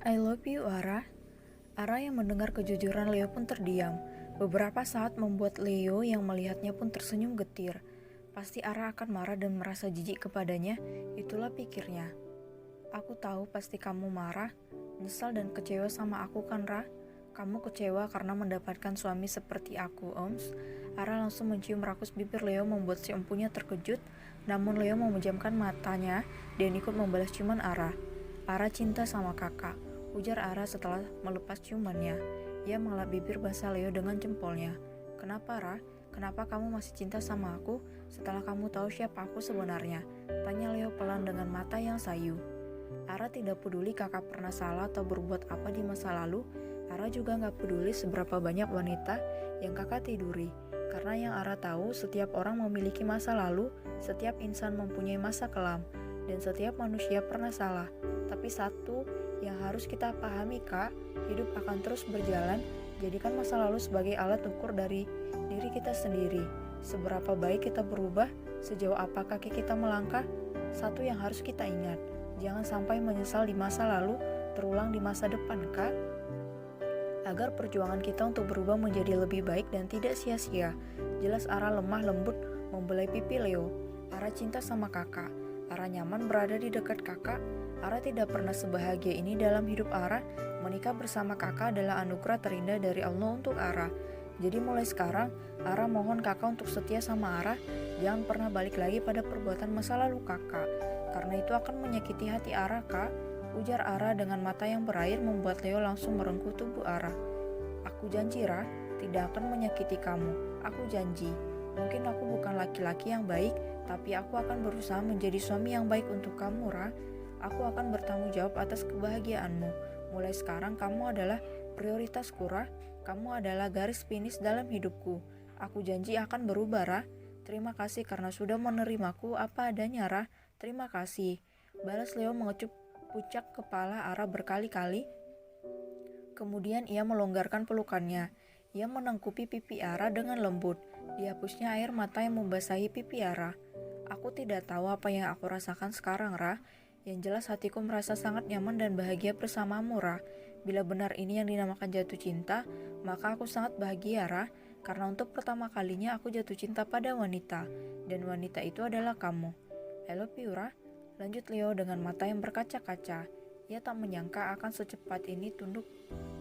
I love you, Ara. Ara yang mendengar kejujuran Leo pun terdiam. Beberapa saat membuat Leo yang melihatnya pun tersenyum getir. Pasti Ara akan marah dan merasa jijik kepadanya, itulah pikirnya. Aku tahu pasti kamu marah, nyesal dan kecewa sama aku kan, Ra? Kamu kecewa karena mendapatkan suami seperti aku, Oms. Ara langsung mencium rakus bibir Leo membuat si empunya terkejut, namun Leo memejamkan matanya dan ikut membalas ciuman Ara. Ara cinta sama kakak, ujar Ara setelah melepas ciumannya. Ia mengelap bibir basah Leo dengan jempolnya. Kenapa, Ra? Kenapa kamu masih cinta sama aku setelah kamu tahu siapa aku sebenarnya? Tanya Leo pelan dengan mata yang sayu. Ara tidak peduli kakak pernah salah atau berbuat apa di masa lalu. Ara juga gak peduli seberapa banyak wanita yang kakak tiduri. Karena yang Ara tahu, setiap orang memiliki masa lalu, setiap insan mempunyai masa kelam, dan setiap manusia pernah salah. Tapi satu yang harus kita pahami, Kak, hidup akan terus berjalan. Jadikan masa lalu sebagai alat ukur dari diri kita sendiri. Seberapa baik kita berubah, sejauh apa kaki kita melangkah. Satu yang harus kita ingat, jangan sampai menyesal di masa lalu terulang di masa depan, Kak. Agar perjuangan kita untuk berubah menjadi lebih baik dan tidak sia-sia. Jelas Ara lemah lembut membelai pipi Leo. Ara cinta sama kakak. Ara nyaman berada di dekat kakak. Ara tidak pernah sebahagia ini dalam hidup Ara. Menikah bersama kakak adalah anugerah terindah dari Allah untuk Ara. Jadi mulai sekarang, Ara mohon kakak untuk setia sama Ara. Jangan pernah balik lagi pada perbuatan masa lalu kakak. Karena itu akan menyakiti hati Ara, Kak. Ujar Ara dengan mata yang berair membuat Leo langsung merengkuh tubuh Ara. Aku janji, Ra, tidak akan menyakiti kamu. Aku janji. Mungkin aku bukan laki-laki yang baik, tapi aku akan berusaha menjadi suami yang baik untuk kamu, Ra. Aku akan bertanggung jawab atas kebahagiaanmu. Mulai sekarang kamu adalah prioritasku, Ra. Kamu adalah garis finish dalam hidupku. Aku janji akan berubah, Ra. Terima kasih karena sudah menerimaku apa adanya, Ra. Terima kasih. Balas Leo mengecup pucak kepala Ara berkali-kali. Kemudian ia melonggarkan pelukannya. Ia menengkupi pipi Ara dengan lembut. Dihapusnya air mata yang membasahi pipi Ara. Aku tidak tahu apa yang aku rasakan sekarang, Ra. Yang jelas hatiku merasa sangat nyaman dan bahagia bersamamu, Ra. Bila benar ini yang dinamakan jatuh cinta, maka aku sangat bahagia, Ra. Karena untuk pertama kalinya aku jatuh cinta pada wanita. Dan wanita itu adalah kamu. I love you, Ra. Lanjut Leo dengan mata yang berkaca-kaca. Ia tak menyangka akan secepat ini tunduk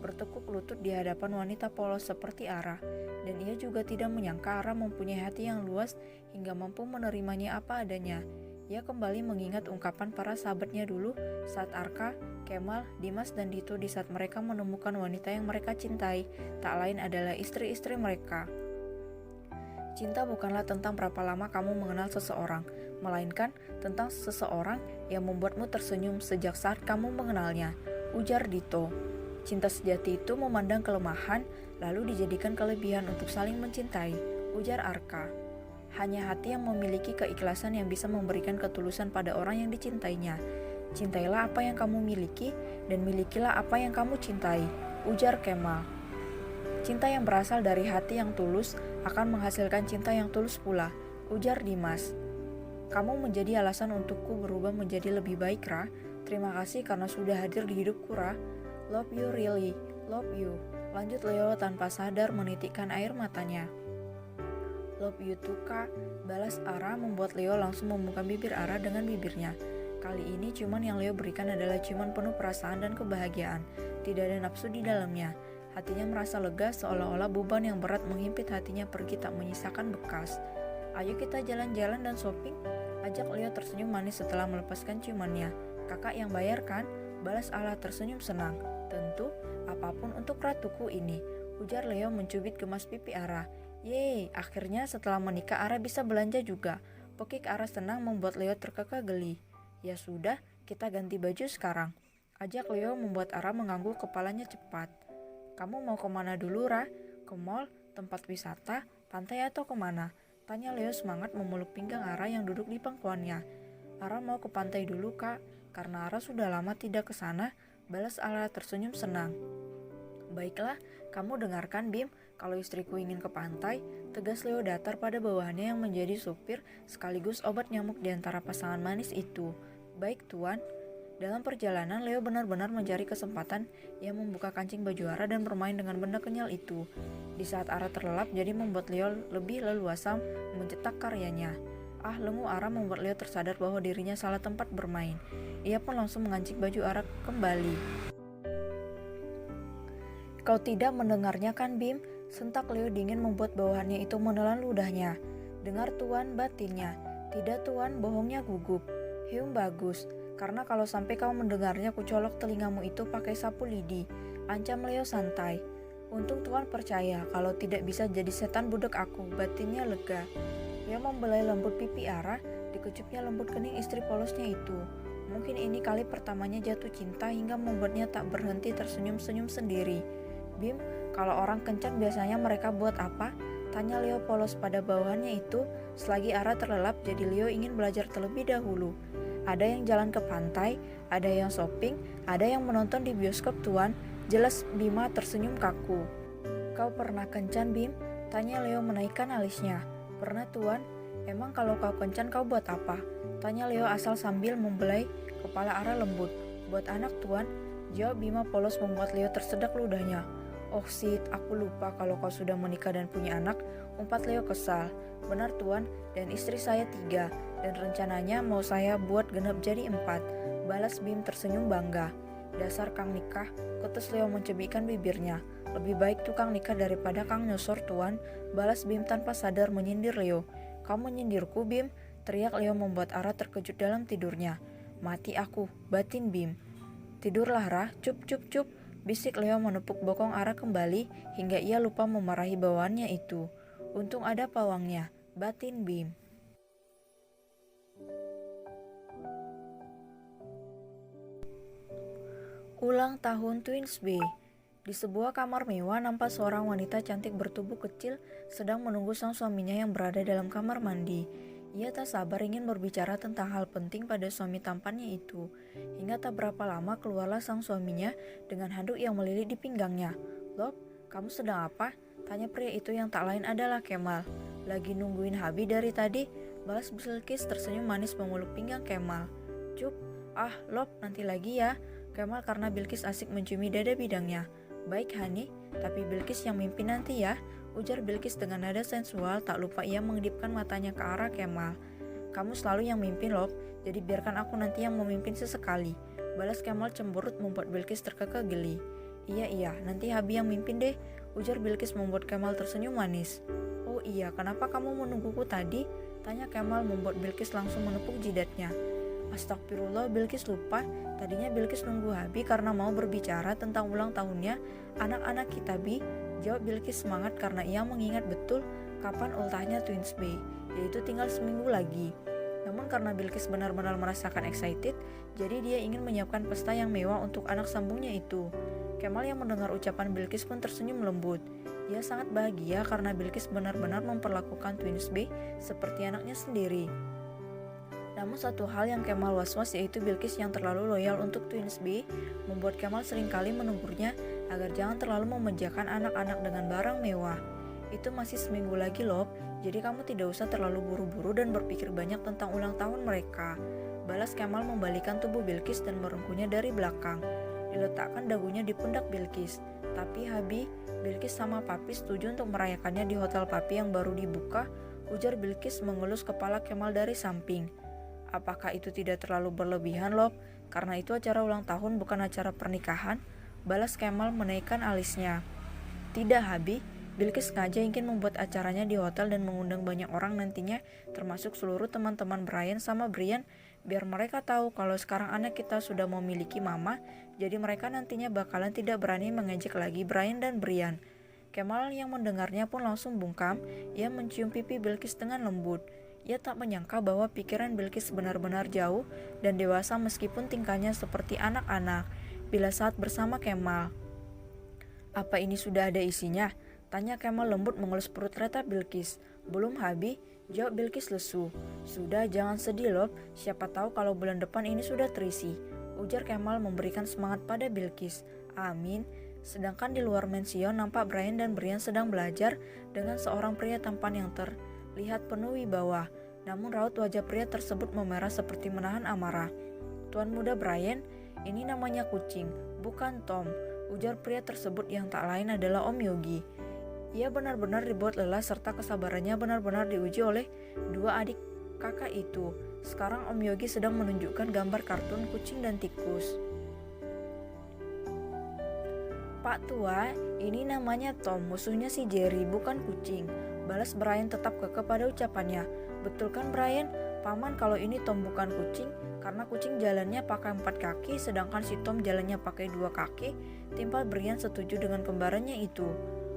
bertekuk lutut di hadapan wanita polos seperti Ara. Dan ia juga tidak menyangka Ara mempunyai hati yang luas hingga mampu menerimanya apa adanya. Ia kembali mengingat ungkapan para sahabatnya dulu saat Arka, Kemal, Dimas, dan Dito di saat mereka menemukan wanita yang mereka cintai. Tak lain adalah istri-istri mereka. Cinta bukanlah tentang berapa lama kamu mengenal seseorang, melainkan tentang seseorang yang membuatmu tersenyum sejak saat kamu mengenalnya, ujar Dito. Cinta sejati itu memandang kelemahan, lalu dijadikan kelebihan untuk saling mencintai, ujar Arka. Hanya hati yang memiliki keikhlasan yang bisa memberikan ketulusan pada orang yang dicintainya. Cintailah apa yang kamu miliki, dan milikilah apa yang kamu cintai, ujar Kemal. Cinta yang berasal dari hati yang tulus akan menghasilkan cinta yang tulus pula, ujar Dimas. Kamu menjadi alasan untukku berubah menjadi lebih baik, Ra. Terima kasih karena sudah hadir di hidupku, Ra. Love you really, love you. Lanjut Leo tanpa sadar menitikkan air matanya. Love you too, Kak. Balas Ara membuat Leo langsung membuka bibir Ara dengan bibirnya. Kali ini ciuman yang Leo berikan adalah ciuman penuh perasaan dan kebahagiaan. Tidak ada nafsu di dalamnya. Hatinya merasa lega seolah-olah beban yang berat menghimpit hatinya pergi tak menyisakan bekas. Ayo kita jalan-jalan dan shopping, ajak Leo tersenyum manis setelah melepaskan ciumannya. Kakak yang bayar kan? Balas Ala tersenyum senang. Tentu, apapun untuk ratuku ini, ujar Leo mencubit gemas pipi Ara. Yeay, akhirnya setelah menikah Ara bisa belanja juga. Pekik Ara senang membuat Leo terkekeh geli. Ya sudah, kita ganti baju sekarang. Ajak Leo membuat Ara mengangguk kepalanya cepat. Kamu mau kemana dulu, Ra? Ke mall, tempat wisata, pantai atau kemana? Tanya Leo semangat memeluk pinggang Ara yang duduk di pangkuannya. Ara mau ke pantai dulu, Kak. Karena Ara sudah lama tidak ke sana, balas Ara tersenyum senang. Baiklah, kamu dengarkan Bim, kalau istriku ingin ke pantai, tegas Leo datar pada bawahannya yang menjadi supir sekaligus obat nyamuk di antara pasangan manis itu. Baik tuan, Dalam perjalanan, Leo benar-benar mencari kesempatan. Ia membuka kancing baju Ara dan bermain dengan benda kenyal itu. Di saat Ara terlelap, jadi membuat Leo lebih leluasa mencetak karyanya. Lenguh Ara membuat Leo tersadar bahwa dirinya salah tempat bermain. Ia pun langsung mengancing baju Ara kembali. Kau tidak mendengarnya kan, Bim? Sentak Leo dingin membuat bawahannya itu menelan ludahnya. Dengar Tuan, batinnya. Tidak Tuan, bohongnya gugup. Bagus. Karena kalau sampai kau mendengarnya, kucolok telingamu itu pakai sapu lidi. Ancam Leo santai. Untung Tuan percaya, kalau tidak bisa jadi setan budak aku, batinnya lega. Leo membelai lembut pipi Ara, dikecupnya lembut kening istri polosnya itu. Mungkin ini kali pertamanya jatuh cinta hingga membuatnya tak berhenti tersenyum-senyum sendiri. Bim, kalau orang kencan biasanya mereka buat apa? Tanya Leo polos pada bawahannya itu, selagi Ara terlelap jadi Leo ingin belajar terlebih dahulu. Ada yang jalan ke pantai, ada yang shopping, ada yang menonton di bioskop Tuan. Jelas Bima tersenyum kaku. Kau pernah kencan Bim? Tanya Leo menaikkan alisnya. Pernah Tuan. Emang kalau kau kencan kau buat apa? Tanya Leo asal sambil membelai kepala Ara lembut. Buat anak Tuan. Jawab Bima polos membuat Leo tersedak ludahnya. Oh Sid, aku lupa kalau kau sudah menikah dan punya anak. Umpat Leo kesal. Benar Tuan, dan istri saya 3. Dan rencananya mau saya buat genap jadi 4. Balas Bim tersenyum bangga. Dasar Kang nikah, ketus Leo mencebikkan bibirnya. Lebih baik tukang nikah daripada Kang nyosor Tuan. Balas Bim tanpa sadar menyindir Leo. Kamu menyindirku Bim? Teriak Leo membuat Ara terkejut dalam tidurnya. Mati aku, batin Bim. Tidurlah Ra, cup cup cup. Bisik Leo menepuk bokong Ara kembali hingga ia lupa memarahi bawahannya itu. Untung ada pawangnya, batin Bim. Ulang tahun Twins B. Di sebuah kamar mewah nampak seorang wanita cantik bertubuh kecil sedang menunggu sang suaminya yang berada dalam kamar mandi. Ia tak sabar ingin berbicara tentang hal penting pada suami tampannya itu. Hingga tak berapa lama keluarlah sang suaminya dengan handuk yang melilit di pinggangnya. Loh, kamu sedang apa? Tanya pria itu yang tak lain adalah Kemal. Lagi nungguin Habi dari tadi, balas Bilkis tersenyum manis memeluk pinggang Kemal. Cup, Lop, nanti lagi ya. Kemal karena Bilkis asik menciumi dada bidangnya. Baik Hani, tapi Bilkis yang mimpi nanti ya, ujar Bilkis dengan nada sensual, tak lupa ia mengedipkan matanya ke arah Kemal. Kamu selalu yang mimpin Lop, jadi biarkan aku nanti yang memimpin sesekali. Balas Kemal cemberut membuat Bilkis terkekeh geli. Iya, nanti Habi yang mimpin deh, ujar Bilkis membuat Kemal tersenyum manis. Oh iya, kenapa kamu menungguku tadi? Tanya Kemal membuat Bilkis langsung menepuk jidatnya. Astagfirullah, Bilkis lupa. Tadinya Bilkis nunggu Habi karena mau berbicara tentang ulang tahunnya anak-anak kita Bi. Jawab Bilkis semangat karena ia mengingat betul kapan ultahnya Twins B, yaitu tinggal seminggu lagi. Namun karena Bilkis benar-benar merasakan excited, jadi dia ingin menyiapkan pesta yang mewah untuk anak sambungnya itu. Kemal yang mendengar ucapan Bilkis pun tersenyum lembut. Ia sangat bahagia karena Bilkis benar-benar memperlakukan Twins B seperti anaknya sendiri. Namun satu hal yang Kemal was-was yaitu Bilkis yang terlalu loyal untuk Twins B membuat Kemal seringkali menegurnya agar jangan terlalu memanjakan anak-anak dengan barang mewah. Itu masih seminggu lagi Lop, jadi kamu tidak usah terlalu buru-buru dan berpikir banyak tentang ulang tahun mereka. Balas Kemal membalikan tubuh Bilkis dan merengkuhnya dari belakang. Diletakkan dagunya di pundak Bilkis. Tapi Habi, Bilkis sama Papi setuju untuk merayakannya di hotel Papi yang baru dibuka, ujar Bilkis mengelus kepala Kemal dari samping. Apakah itu tidak terlalu berlebihan Lop? Karena itu acara ulang tahun bukan acara pernikahan. Balas Kemal menaikkan alisnya. Tidak Habi, Bilkis sengaja ingin membuat acaranya di hotel dan mengundang banyak orang nantinya, termasuk seluruh teman-teman Brian sama Brian, biar mereka tahu kalau sekarang anak kita sudah memiliki mama, jadi mereka nantinya bakalan tidak berani mengejek lagi Brian dan Brian. Kemal yang mendengarnya pun langsung bungkam, ia mencium pipi Bilkis dengan lembut. Ia tak menyangka bahwa pikiran Bilkis benar-benar jauh dan dewasa meskipun tingkahnya seperti anak-anak bila saat bersama Kemal. Apa ini sudah ada isinya? Tanya Kemal lembut mengelus perut reta Bilkis. Belum Habi, jawab Bilkis lesu. Sudah, jangan sedih Lop, siapa tahu kalau bulan depan ini sudah terisi, ujar Kemal memberikan semangat pada Bilkis. Amin. Sedangkan di luar mension nampak Brian dan Brian sedang belajar dengan seorang pria tampan yang terlihat penuh wibawa. Namun raut wajah pria tersebut memerah seperti menahan amarah. Tuan muda Brian, ini namanya kucing, bukan Tom, ujar pria tersebut yang tak lain adalah Om Yogi. Ia benar-benar dibuat lelah serta kesabarannya benar-benar diuji oleh dua adik kakak itu. Sekarang Om Yogi sedang menunjukkan gambar kartun kucing dan tikus. Pak tua, ini namanya Tom, musuhnya si Jerry, bukan kucing. Balas Brian tetap kekeh pada ucapannya. Betul kan Brian? Paman kalau ini Tom bukan kucing, karena kucing jalannya pakai 4 kaki, sedangkan si Tom jalannya pakai 2 kaki. Timpal Brian setuju dengan kembarannya itu.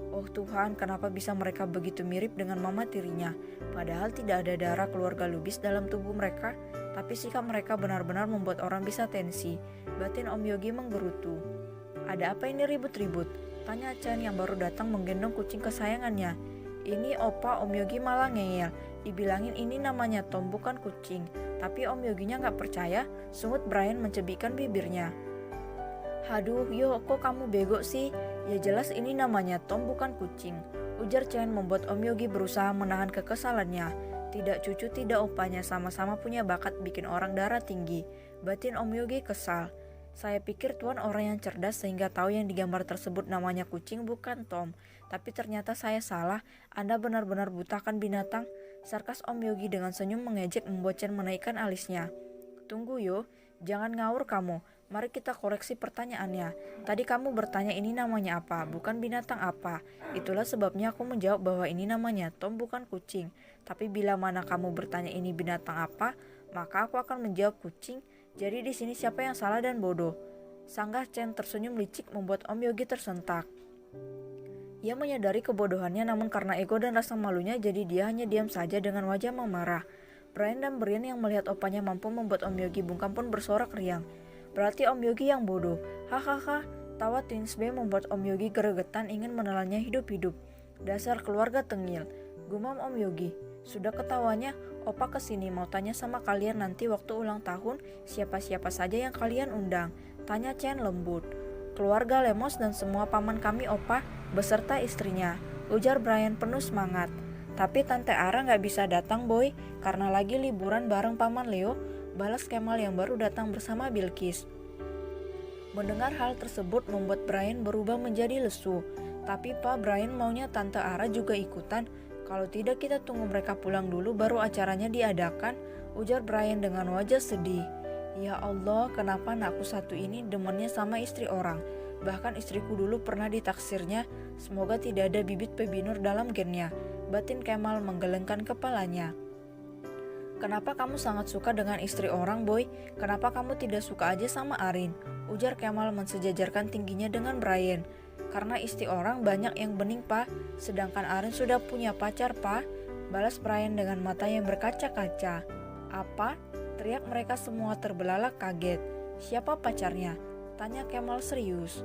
Oh Tuhan, kenapa bisa mereka begitu mirip dengan mama tirinya? Padahal tidak ada darah keluarga Lubis dalam tubuh mereka, tapi sikap mereka benar-benar membuat orang bisa tensi. Batin Om Yogi menggerutu. Ada apa ini ribut-ribut? Tanya Chan yang baru datang menggendong kucing kesayangannya. Ini opa Om Yogi malah ngeyel. Dibilangin ini namanya Tom bukan kucing. Tapi Om Yoginya gak percaya, sungut Brian mencebikkan bibirnya. Haduh, yo kok kamu bego sih? Ya jelas ini namanya Tom bukan kucing. Ujar Chan membuat Om Yogi berusaha menahan kekesalannya. Tidak cucu tidak opanya sama-sama punya bakat bikin orang darah tinggi. Batin Om Yogi kesal. Saya pikir Tuan orang yang cerdas sehingga tahu yang digambar tersebut namanya kucing bukan Tom. Tapi ternyata saya salah, Anda benar-benar butakan binatang. Sarkas Om Yogi dengan senyum mengejek membuat Chen menaikkan alisnya. Tunggu yo, jangan ngawur kamu. Mari kita koreksi pertanyaannya. Tadi kamu bertanya ini namanya apa, bukan binatang apa. Itulah sebabnya aku menjawab bahwa ini namanya Tom bukan kucing. Tapi bila mana kamu bertanya ini binatang apa, maka aku akan menjawab kucing. Jadi di sini siapa yang salah dan bodoh? Sanggah Chen tersenyum licik membuat Om Yogi tersentak. Ia menyadari kebodohannya namun karena ego dan rasa malunya jadi dia hanya diam saja dengan wajah memarah. Brian dan Brian yang melihat opanya mampu membuat Om Yogi bungkam pun bersorak riang. Berarti Om Yogi yang bodoh. Hahaha, tawa Twins B membuat Om Yogi geregetan ingin menelannya hidup-hidup. Dasar keluarga tengil, gumam Om Yogi. Sudah ketawanya, opa kesini mau tanya sama kalian nanti waktu ulang tahun siapa-siapa saja yang kalian undang. Tanya Chen lembut. Keluarga Lemos dan semua paman kami opa beserta istrinya, ujar Brian penuh semangat. Tapi Tante Ara gak bisa datang boy, karena lagi liburan bareng paman Leo, balas Kemal yang baru datang bersama Bilkis. Mendengar hal tersebut membuat Brian berubah menjadi lesu. Tapi Pak Brian maunya Tante Ara juga ikutan. Kalau tidak kita tunggu mereka pulang dulu baru acaranya diadakan, ujar Brian dengan wajah sedih. Ya Allah, kenapa anakku satu ini demennya sama istri orang. Bahkan istriku dulu pernah ditaksirnya, semoga tidak ada bibit pebinur dalam gennya. Batin Kemal menggelengkan kepalanya. Kenapa kamu sangat suka dengan istri orang, boy? Kenapa kamu tidak suka aja sama Arin? Ujar Kemal mensejajarkan tingginya dengan Brian. Karena istri orang banyak yang bening, Pak. Sedangkan Arin sudah punya pacar, Pak. Balas Brian dengan mata yang berkaca-kaca. Apa? Teriak mereka semua terbelalak kaget. Siapa pacarnya? Tanya Kemal serius.